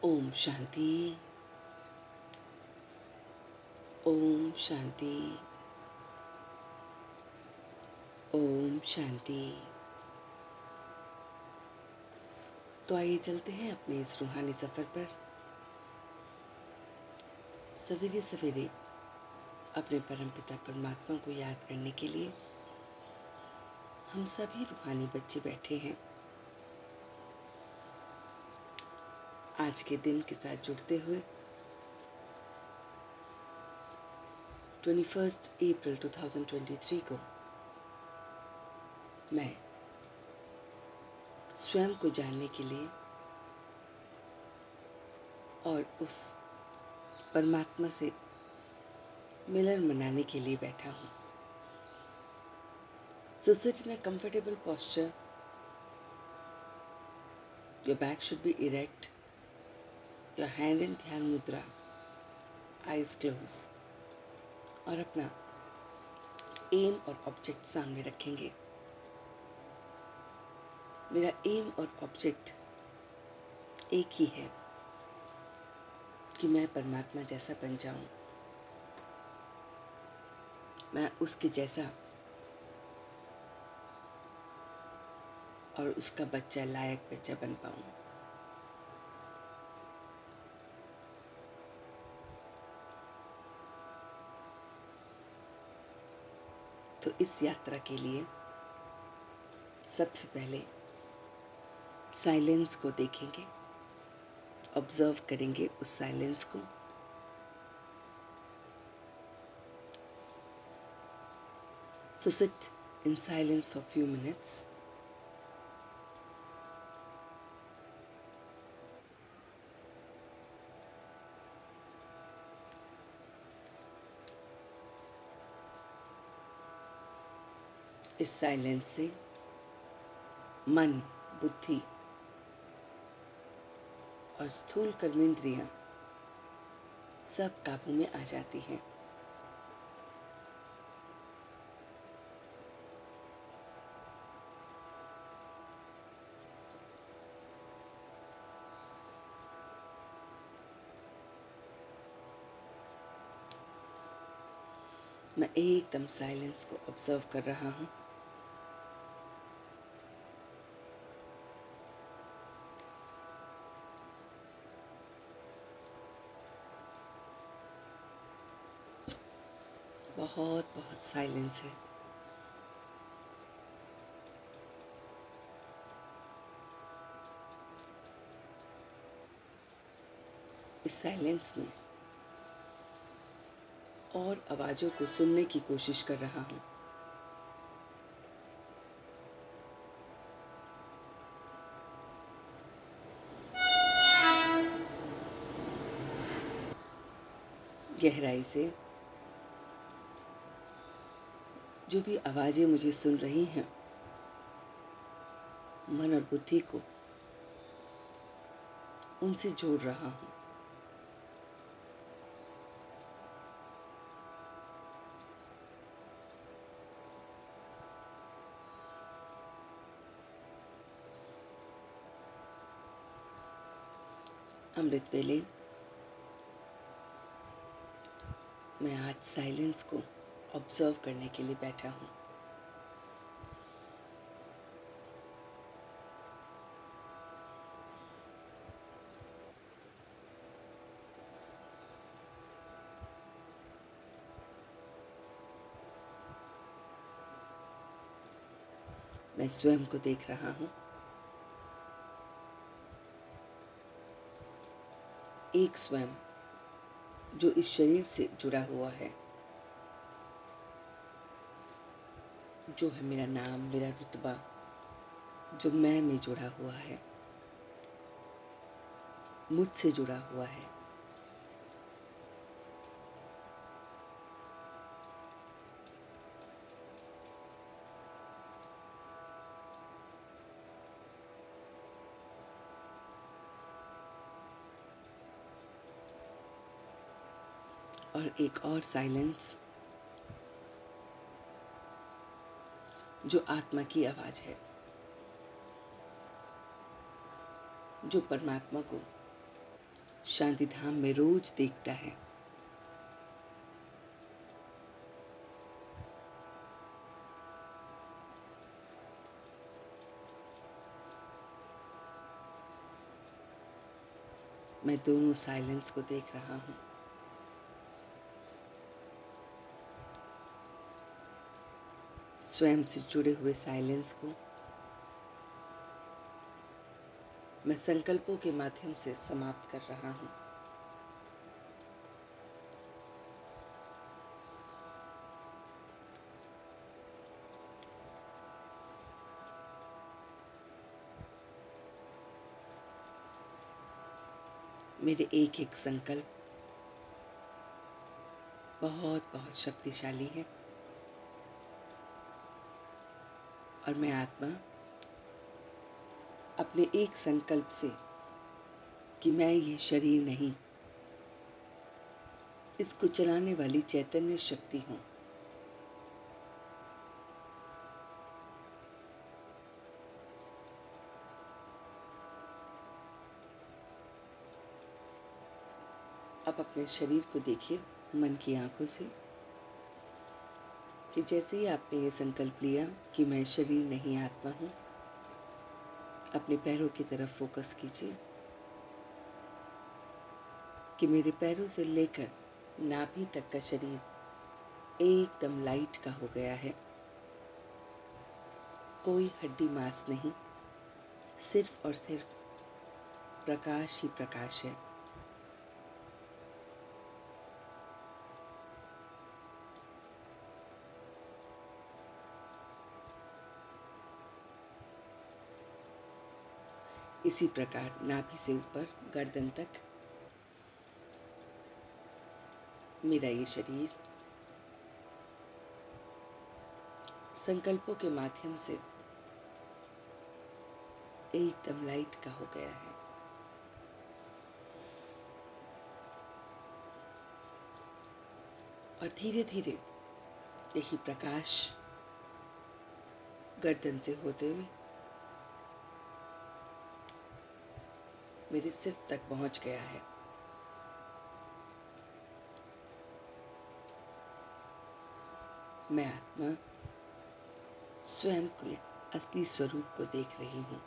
ओम शांति। ओम शांति। ओम शांति। तो आइए चलते हैं अपने इस रूहानी सफर पर। सवेरे सवेरे अपने परमपिता परमात्मा को याद करने के लिए हम सभी रूहानी बच्चे बैठे हैं। आज के दिन के साथ जुड़ते हुए 21 अप्रैल 2023 को मैं स्वयं को जानने के लिए और उस परमात्मा से मिलन मनाने के लिए बैठा हूँ। So sit in a comfortable posture. Your back should be erect. Your hand in ध्यान मुद्रा. Eyes closed. और अपना एम और ऑब्जेक्ट सामने रखेंगे। मेरा एम और ऑब्जेक्ट एक ही है कि मैं परमात्मा जैसा बन जाऊं। मैं उसके जैसा और उसका बच्चा, लायक बच्चा बन पाऊं। तो इस यात्रा के लिए सबसे पहले साइलेंस को देखेंगे, ऑब्जर्व करेंगे उस साइलेंस को। So sit in silence for few minutes. इस साइलेंस से मन, बुद्धि और स्थूल कर्मेंद्रियां सब काबू में आ जाती हैं। मैं एकदम साइलेंस को ऑब्जर्व कर रहा हूँ। बहुत बहुत साइलेंस है। इस साइलेंस में और आवाजों को सुनने की कोशिश कर रहा हूँ। गहराई से जो भी आवाजें मुझे सुन रही हैं, मन और बुद्धि को उनसे जोड़ रहा हूँ। अमृत वेले मैं आज साइलेंस को ऑब्जर्व करने के लिए बैठा हूँ। मैं स्वयं को देख रहा हूँ। एक स्वयं जो इस शरीर से जुड़ा हुआ है, जो है मेरा नाम, मेरा रुतबा, जो मैं में जुड़ा हुआ है, मुझसे जुड़ा हुआ है। और एक और साइलेंस जो आत्मा की आवाज है, जो परमात्मा को शांति धाम में रोज देखता है। मैं दोनों साइलेंस को देख रहा हूँ। स्वयं से जुड़े हुए साइलेंस को मैं संकल्पों के माध्यम से समाप्त कर रहा हूँ। मेरे एक एक संकल्प बहुत बहुत शक्तिशाली है और मैं आत्मा अपने एक संकल्प से कि मैं ये शरीर नहीं, इसको चलाने वाली चैतन्य शक्ति हूँ। अब अपने शरीर को देखिए मन की आंखों से कि जैसे ही आपने ये संकल्प लिया कि मैं शरीर नहीं आत्मा हूँ, अपने पैरों की तरफ फोकस कीजिए कि मेरे पैरों से लेकर नाभि तक का शरीर एकदम लाइट का हो गया है। कोई हड्डी मांस नहीं, सिर्फ और सिर्फ प्रकाश ही प्रकाश है। इसी प्रकार नाभि से ऊपर गर्दन तक मेरा ये शरीर संकल्पों के माध्यम से एकदम लाइट का हो गया है। और धीरे धीरे यही प्रकाश गर्दन से होते हुए मेरे सिर तक पहुंच गया है। मैं आत्मा स्वयं के असली स्वरूप को देख रही हूँ।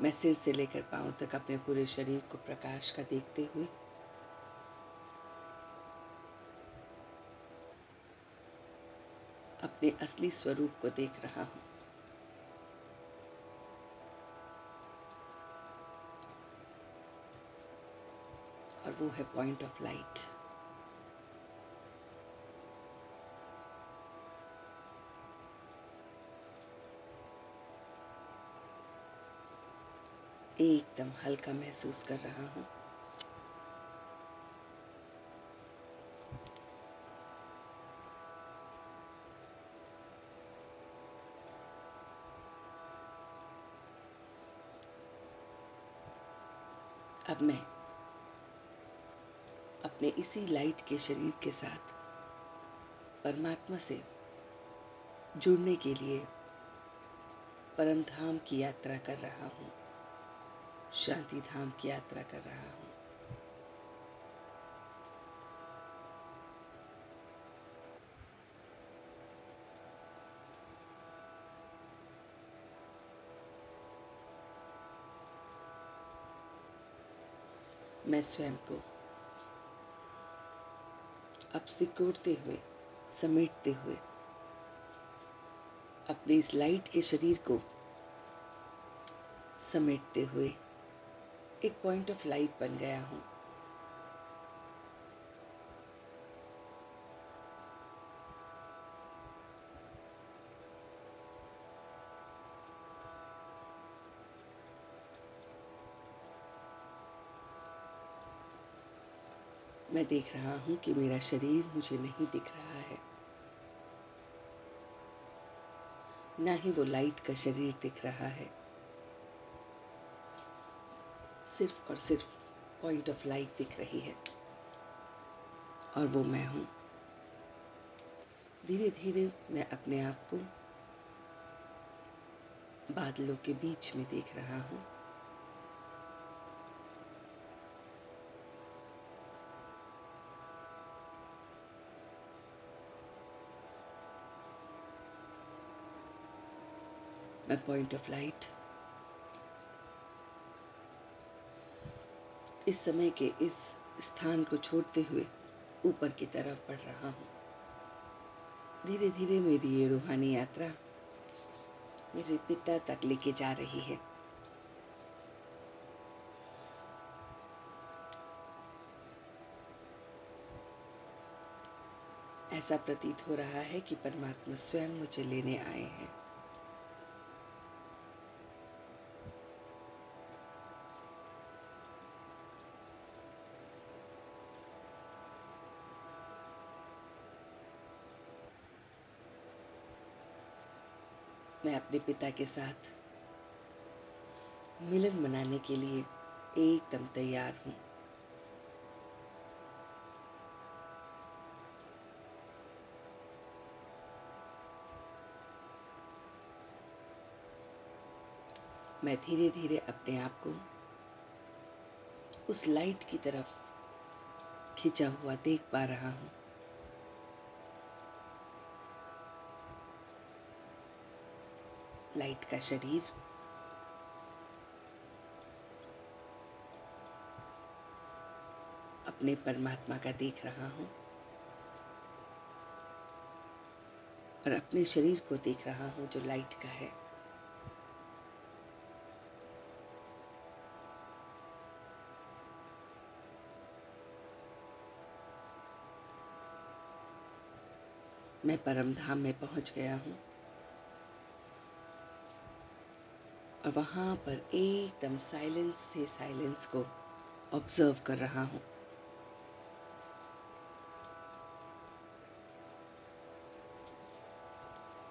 मैं सिर से लेकर पांव तक अपने पूरे शरीर को प्रकाश का देखते हुए अपने असली स्वरूप को देख रहा हूँ। और वो है पॉइंट ऑफ लाइट। एकदम हल्का महसूस कर रहा हूँ। अब मैं अपने इसी लाइट के शरीर के साथ परमात्मा से जुड़ने के लिए परम धाम की यात्रा कर रहा हूँ, शांति धाम की यात्रा कर रहा हूँ। मैं स्वयं को अब सिकोड़ते हुए, समेटते हुए अपने इस लाइट के शरीर को समेटते हुए एक पॉइंट ऑफ लाइट बन गया हूँ। मैं देख रहा हूँ कि मेरा शरीर मुझे नहीं दिख रहा है, ना ही वो लाइट का शरीर दिख रहा है। सिर्फ और सिर्फ पॉइंट ऑफ लाइट दिख रही है और वो मैं हूँ। धीरे धीरे मैं अपने आप को बादलों के बीच में देख रहा हूँ। मैं पॉइंट ऑफ लाइट इस समय के इस स्थान को छोड़ते हुए ऊपर की तरफ बढ़ रहा हूँ। धीरे धीरे मेरी ये रूहानी यात्रा मेरे पिता तक लेके जा रही है। ऐसा प्रतीत हो रहा है कि परमात्मा स्वयं मुझे लेने आए हैं। मैं अपने पिता के साथ मिलन मनाने के लिए एकदम तैयार हूँ। मैं धीरे धीरे अपने आप को उस लाइट की तरफ खिंचा हुआ देख पा रहा हूँ। लाइट का शरीर अपने परमात्मा का देख रहा हूँ और अपने शरीर को देख रहा हूँ जो लाइट का है। मैं परम धाम में पहुंच गया हूँ और वहां पर एकदम साइलेंस से साइलेंस को ऑब्जर्व कर रहा हूँ।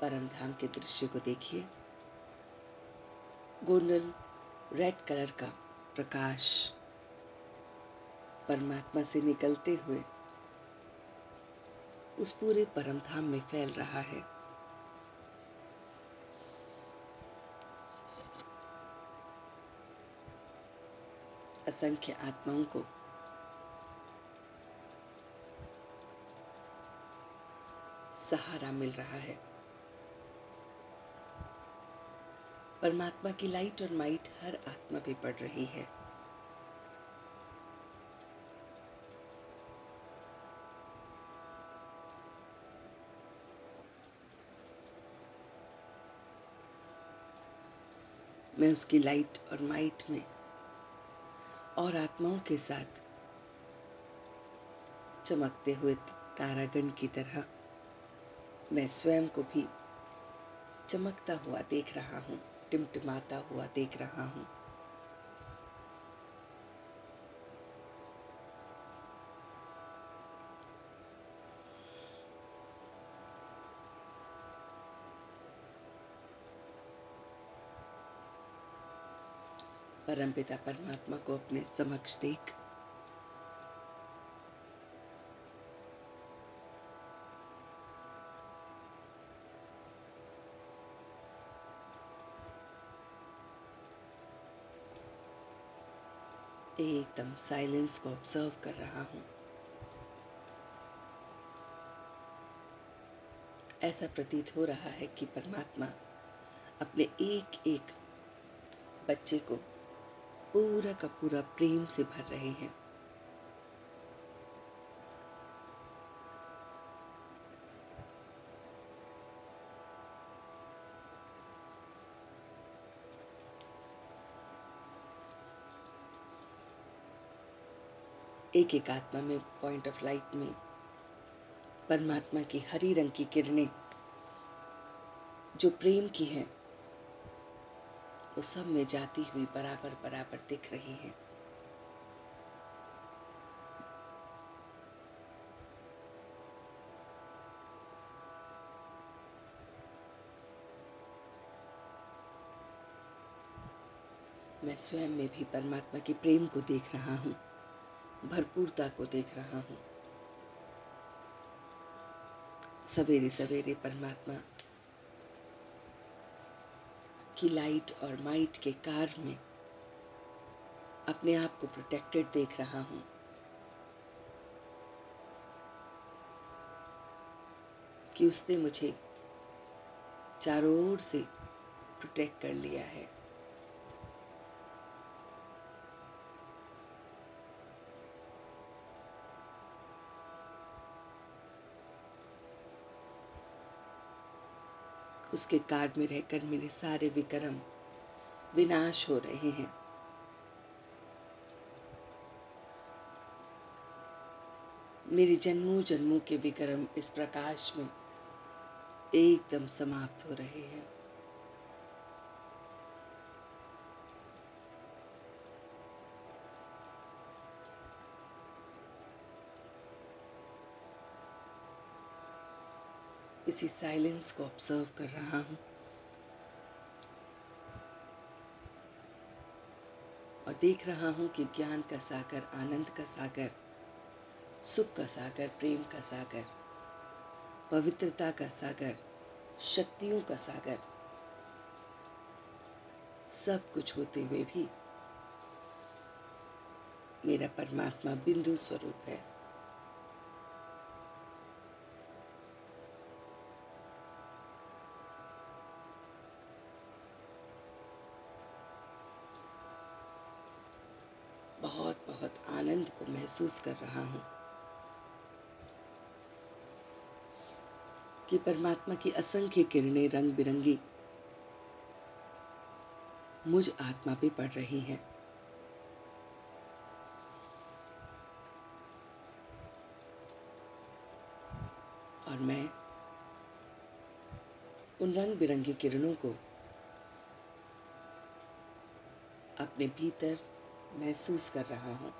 परम धाम के दृश्य को देखिए। गोल्डन रेड कलर का प्रकाश परमात्मा से निकलते हुए उस पूरे परम धाम में फैल रहा है। असंख्य आत्माओं को सहारा मिल रहा है। परमात्मा की लाइट और माइट हर आत्मा पे पड़ रही है। मैं उसकी लाइट और माइट में और आत्माओं के साथ चमकते हुए तारागण की तरह मैं स्वयं को भी चमकता हुआ देख रहा हूँ, टिमटिमाता हुआ देख रहा हूँ। परमपिता परमात्मा को अपने समक्ष देख एकदम साइलेंस को ऑब्जर्व कर रहा हूँ। ऐसा प्रतीत हो रहा है कि परमात्मा अपने एक एक बच्चे को पूरा का पूरा प्रेम से भर रहे हैं। एक एक आत्मा में पॉइंट ऑफ लाइट में परमात्मा की हरी रंग की किरणें जो प्रेम की हैं वो सब में जाती हुई बराबर बराबर दिख रही हैं। मैं स्वयं में भी परमात्मा के प्रेम को देख रहा हूँ, भरपूरता को देख रहा हूँ। सवेरे सवेरे परमात्मा की लाइट और माइट के कार में अपने आप को प्रोटेक्टेड देख रहा हूँ। कि उसने मुझे चारों ओर से प्रोटेक्ट कर लिया है। उसके कार्ड में रहकर मेरे सारे विक्रम विनाश हो रहे हैं। मेरे जन्मों जन्मों के विक्रम इस प्रकाश में एकदम समाप्त हो रहे हैं। इसी साइलेंस को ऑब्जर्व कर रहा हूँ और देख रहा हूँ कि ज्ञान का सागर, आनंद का सागर, सुख का सागर, प्रेम का सागर, पवित्रता का सागर, शक्तियों का सागर, सब कुछ होते हुए भी मेरा परमात्मा बिंदु स्वरूप है। बहुत बहुत आनंद को महसूस कर रहा हूँ कि परमात्मा की असंख्य किरणें रंग बिरंगी मुझ आत्मा पे पड़ रही हैं। और मैं उन रंग बिरंगी किरणों को अपने भीतर महसूस कर रहा हूँ।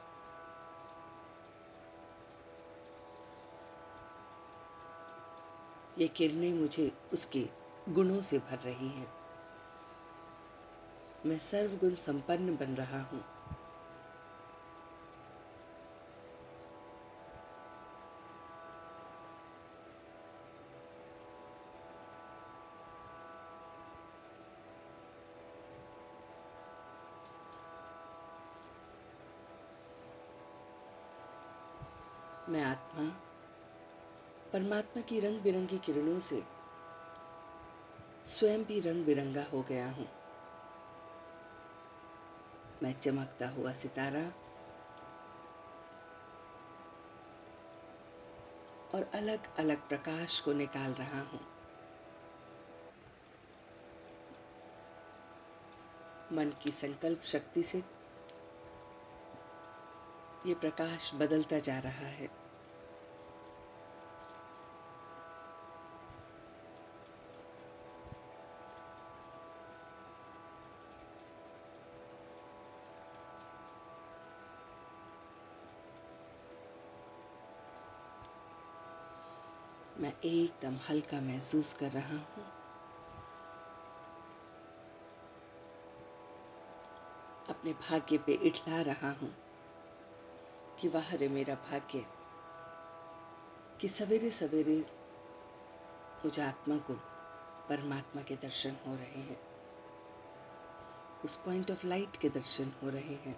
ये किरणें मुझे उसके गुणों से भर रही हैं। मैं सर्वगुण संपन्न बन रहा हूँ। मैं आत्मा परमात्मा की रंग बिरंगी किरणों से स्वयं भी रंग बिरंगा हो गया हूँ। मैं चमकता हुआ सितारा और अलग अलग प्रकाश को निकाल रहा हूँ। मन की संकल्प शक्ति से ये प्रकाश बदलता जा रहा है। मैं एकदम हल्का महसूस कर रहा हूँ। अपने भाग्य पे इठला रहा हूँ कि वाह रे मेरा भाग्य कि सवेरे सवेरे मुझ आत्मा को परमात्मा के दर्शन हो रहे हैं, उस पॉइंट ऑफ लाइट के दर्शन हो रहे हैं,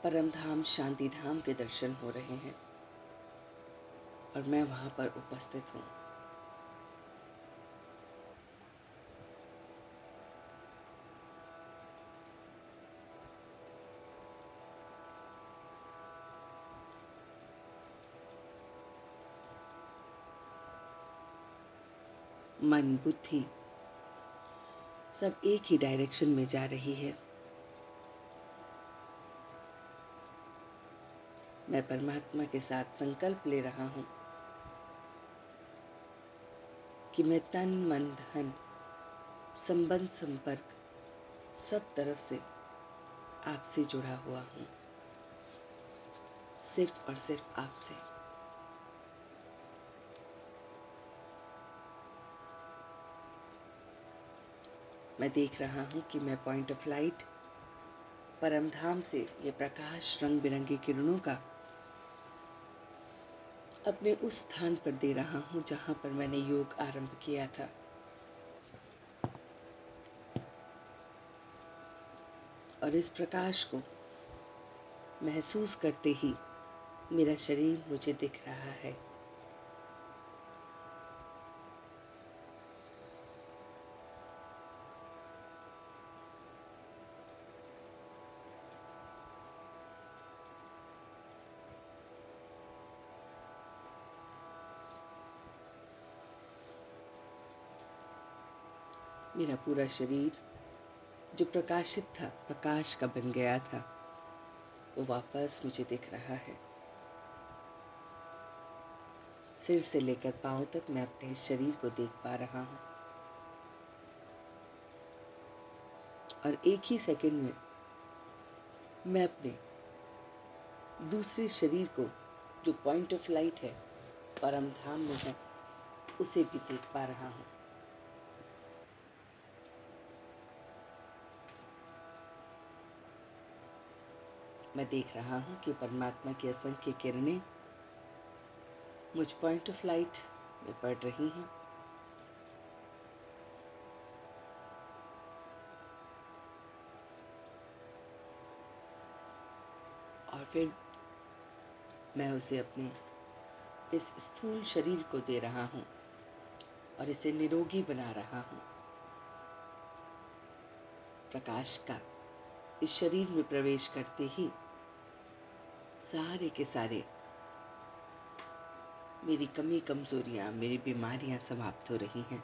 परम धाम शांति धाम के दर्शन हो रहे हैं और मैं वहां पर उपस्थित हूँ। मन बुद्धि सब एक ही डायरेक्शन में जा रही है। मैं परमात्मा के साथ संकल्प ले रहा हूँ कि मैं तन मन धन संबंध संपर्क सब तरफ से आपसे जुड़ा हुआ हूँ, सिर्फ और सिर्फ आपसे। मैं देख रहा हूँ कि मैं पॉइंट ऑफ लाइट परमधाम से ये प्रकाश रंग बिरंगी किरणों का अपने उस स्थान पर दे रहा हूँ जहाँ पर मैंने योग आरंभ किया था। और इस प्रकाश को महसूस करते ही मेरा शरीर मुझे दिख रहा है। मेरा पूरा शरीर जो प्रकाशित था, प्रकाश का बन गया था, वो वापस मुझे दिख रहा है। सिर से लेकर पांव तक मैं अपने शरीर को देख पा रहा हूँ। और एक ही सेकंड में मैं अपने दूसरे शरीर को, जो पॉइंट ऑफ लाइट है, परम धाम में है, उसे भी देख पा रहा हूँ। मैं देख रहा हूँ कि परमात्मा की असंख्य किरणें मुझ पॉइंट ऑफ लाइट में पड़ रही हैं। और फिर मैं उसे अपने इस स्थूल शरीर को दे रहा हूँ और इसे निरोगी बना रहा हूँ। प्रकाश का इस शरीर में प्रवेश करते ही सारे के सारे मेरी कमी कमजोरियां, मेरी बीमारियां समाप्त हो रही हैं।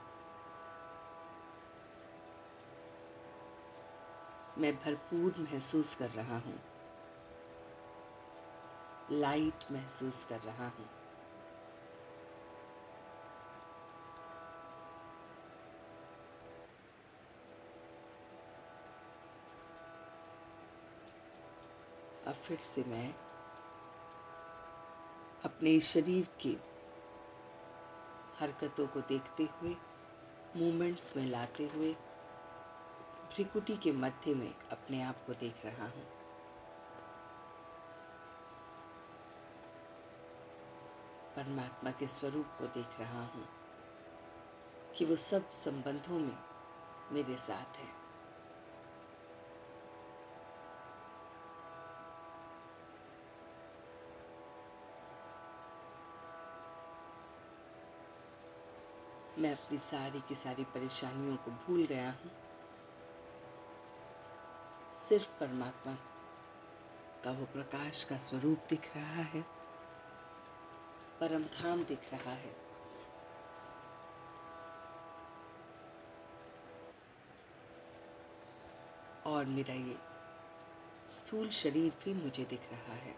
मैं भरपूर महसूस कर रहा हूँ, लाइट महसूस कर रहा हूँ। अब फिर से मैं अपने शरीर की हरकतों को देखते हुए, मूवमेंट्स में लाते हुए, भ्रिकुटी के मध्य में अपने आप को देख रहा हूँ। परमात्मा के स्वरूप को देख रहा हूँ कि वो सब संबंधों में मेरे साथ है। मैं अपनी सारी की सारी परेशानियों को भूल गया हूँ। सिर्फ परमात्मा का वो प्रकाश का स्वरूप दिख रहा है, परम धाम दिख रहा है। और मेरा ये स्थूल शरीर भी मुझे दिख रहा है।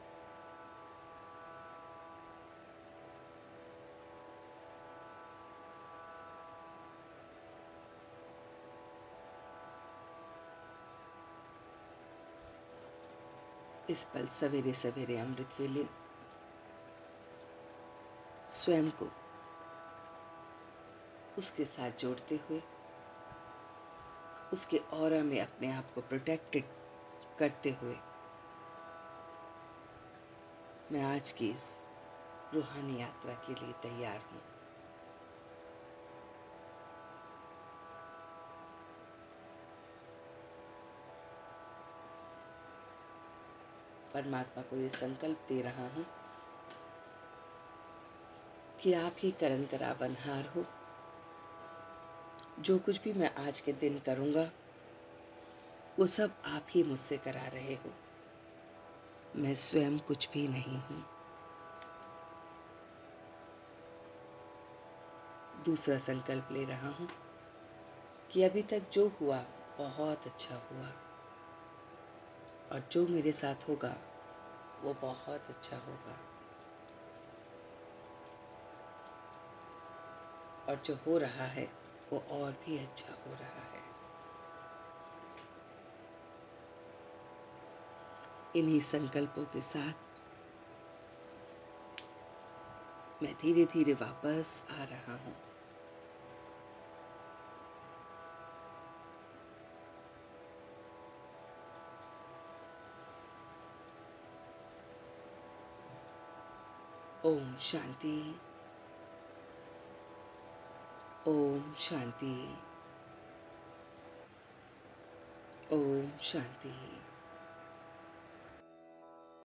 इस पल सवेरे सवेरे अमृत वेले स्वयं को उसके साथ जोड़ते हुए, उसके ऑरा में अपने आप को प्रोटेक्टेड करते हुए, मैं आज की इस रूहानी यात्रा के लिए तैयार हूँ। परमात्मा को ये संकल्प दे रहा हूँ कि आप ही करण करावनहार हो। जो कुछ भी मैं आज के दिन करूँगा, वो सब आप ही मुझसे करा रहे हो। मैं स्वयं कुछ भी नहीं हूँ। दूसरा संकल्प ले रहा हूँ कि अभी तक जो हुआ बहुत अच्छा हुआ, और जो मेरे साथ होगा वो बहुत अच्छा होगा, और जो हो रहा है वो और भी अच्छा हो रहा है। इन्हीं संकल्पों के साथ मैं धीरे धीरे वापस आ रहा हूँ। ओम शांति। ओम शांति। ओम शांति।